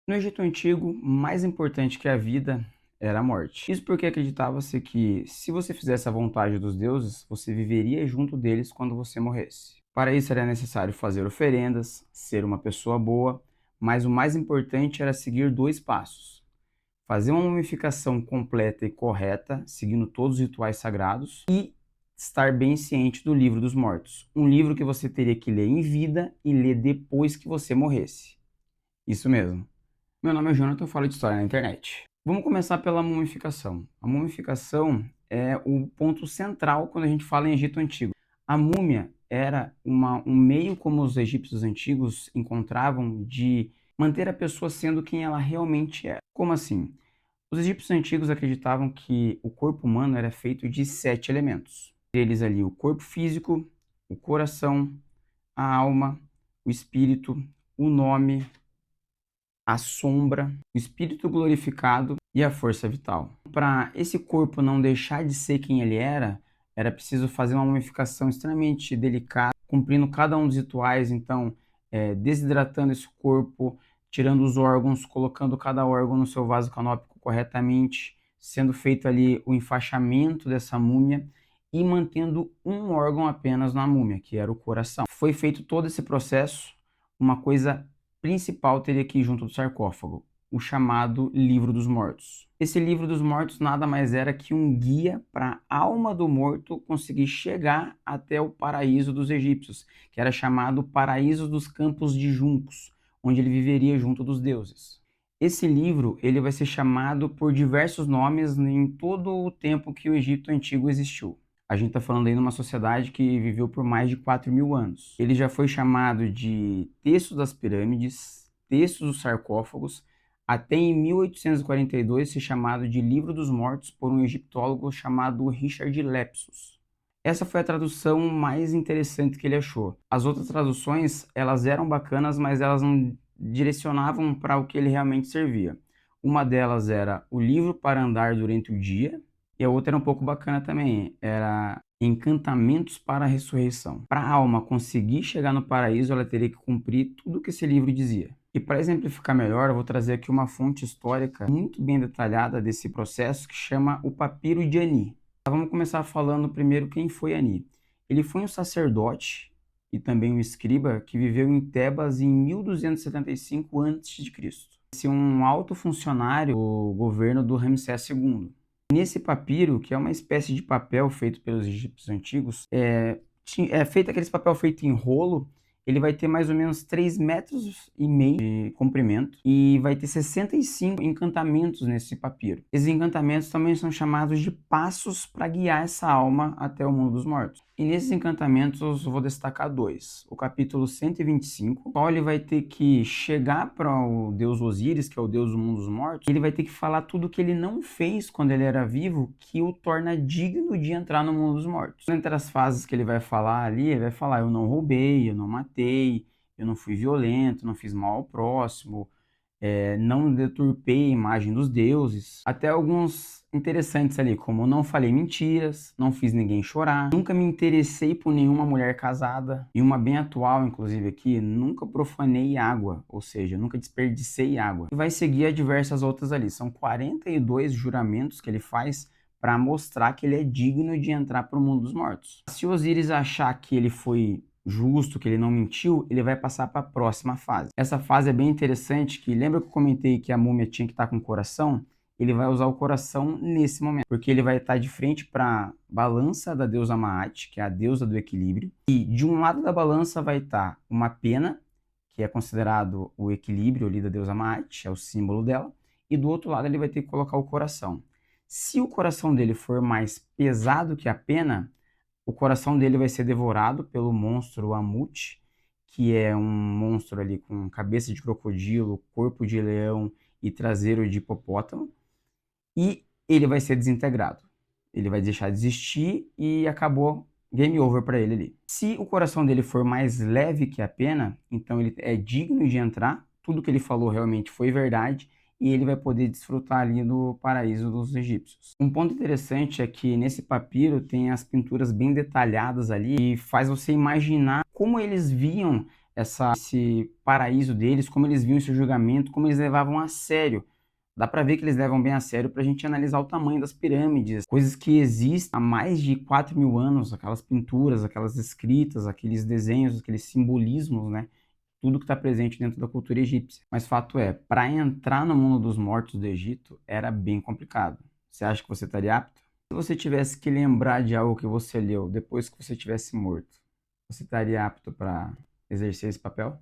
No Egito Antigo, mais importante que a vida era a morte. Isso porque acreditava-se que, se você fizesse a vontade dos deuses, você viveria junto deles quando você morresse. Para isso era necessário fazer oferendas, ser uma pessoa boa, mas o mais importante era seguir dois passos: fazer uma mumificação completa e correta, seguindo todos os rituais sagrados, e estar bem ciente do livro dos mortos, um livro que você teria que ler em vida e ler depois que você morresse. Isso mesmo. Meu nome é Jonathan, eu falo de história na internet. Vamos começar pela mumificação. A mumificação é o ponto central quando a gente fala em Egito Antigo. A múmia era um meio como os egípcios antigos encontravam de manter a pessoa sendo quem ela realmente é. Como assim? Os egípcios antigos acreditavam que o corpo humano era feito de 7 elementos. Eles ali o corpo físico, o coração, a alma, o espírito, o nome, a sombra, o espírito glorificado e a força vital. Para esse corpo não deixar de ser quem ele era preciso fazer uma mumificação extremamente delicada, cumprindo cada um dos rituais, então desidratando esse corpo, tirando os órgãos, colocando cada órgão no seu vaso canópico corretamente, sendo feito ali o enfaixamento dessa múmia e mantendo um órgão apenas na múmia, que era o coração. Foi feito todo esse processo, uma coisa principal teria que ir junto do sarcófago, o chamado Livro dos Mortos. Esse Livro dos Mortos nada mais era que um guia para a alma do morto conseguir chegar até o paraíso dos egípcios, que era chamado Paraíso dos Campos de Juncos, onde ele viveria junto dos deuses. Esse livro ele vai ser chamado por diversos nomes em todo o tempo que o Egito Antigo existiu. A gente está falando aí numa sociedade que viveu por mais de 4.000 anos. Ele já foi chamado de Texto das Pirâmides, Texto dos Sarcófagos, até em 1842 ser chamado de Livro dos Mortos por um egiptólogo chamado Richard Lepsus. Essa foi a tradução mais interessante que ele achou. As outras traduções, elas eram bacanas, mas elas não direcionavam para o que ele realmente servia. Uma delas era o livro para andar durante o dia, e a outra era um pouco bacana também, era Encantamentos para a Ressurreição. Para a alma conseguir chegar no paraíso, ela teria que cumprir tudo o que esse livro dizia. E para exemplificar melhor, eu vou trazer aqui uma fonte histórica muito bem detalhada desse processo que chama o Papiro de Ani. Vamos começar falando primeiro quem foi Ani. Ele foi um sacerdote e também um escriba que viveu em Tebas em 1275 a.C. Esse é um alto funcionário do governo do Ramsés II. Nesse papiro, que é uma espécie de papel feito pelos egípcios antigos, é feito aquele papel feito em rolo. Ele vai ter mais ou menos 3,5 metros de comprimento e vai ter 65 encantamentos nesse papiro. Esses encantamentos também são chamados de passos para guiar essa alma até o mundo dos mortos. E nesses encantamentos eu vou destacar dois. O capítulo 125, qual ele vai ter que chegar para o deus Osíris, que é o deus do mundo dos mortos, ele vai ter que falar tudo que ele não fez quando ele era vivo, que o torna digno de entrar no mundo dos mortos. Entre as fases que ele vai falar ali, ele vai falar: eu não roubei, eu não matei, eu não fui violento, não fiz mal ao próximo, não deturpei a imagem dos deuses. Até alguns interessantes ali, como não falei mentiras, não fiz ninguém chorar, nunca me interessei por nenhuma mulher casada. E uma bem atual, inclusive aqui, nunca profanei água, ou seja, nunca desperdicei água. E vai seguir a diversas outras ali. São 42 juramentos que ele faz para mostrar que ele é digno de entrar para o mundo dos mortos. Se Osíris achar que ele foi justo, que ele não mentiu, ele vai passar para a próxima fase. Essa fase é bem interessante, que lembra que eu comentei que a múmia tinha que estar com o coração? Ele vai usar o coração nesse momento, porque ele vai estar de frente para a balança da deusa Maat, que é a deusa do equilíbrio, e de um lado da balança vai estar uma pena, que é considerado o equilíbrio ali da deusa Maat, é o símbolo dela, e do outro lado ele vai ter que colocar o coração. Se o coração dele for mais pesado que a pena, o coração dele vai ser devorado pelo monstro Amut, que é um monstro ali com cabeça de crocodilo, corpo de leão e traseiro de hipopótamo, e ele vai ser desintegrado. Ele vai deixar de existir e acabou, game over para ele ali. Se o coração dele for mais leve que a pena, então ele é digno de entrar, tudo que ele falou realmente foi verdade, e ele vai poder desfrutar ali do paraíso dos egípcios. Um ponto interessante é que nesse papiro tem as pinturas bem detalhadas ali e faz você imaginar como eles viam esse paraíso deles, como eles viam esse julgamento, como eles levavam a sério. Dá para ver que eles levam bem a sério para a gente analisar o tamanho das pirâmides, coisas que existem há mais de 4.000 anos, aquelas pinturas, aquelas escritas, aqueles desenhos, aqueles simbolismos, né? Tudo que está presente dentro da cultura egípcia. Mas fato é, para entrar no mundo dos mortos do Egito era bem complicado. Você acha que você estaria apto? Se você tivesse que lembrar de algo que você leu depois que você tivesse morto, você estaria apto para exercer esse papel?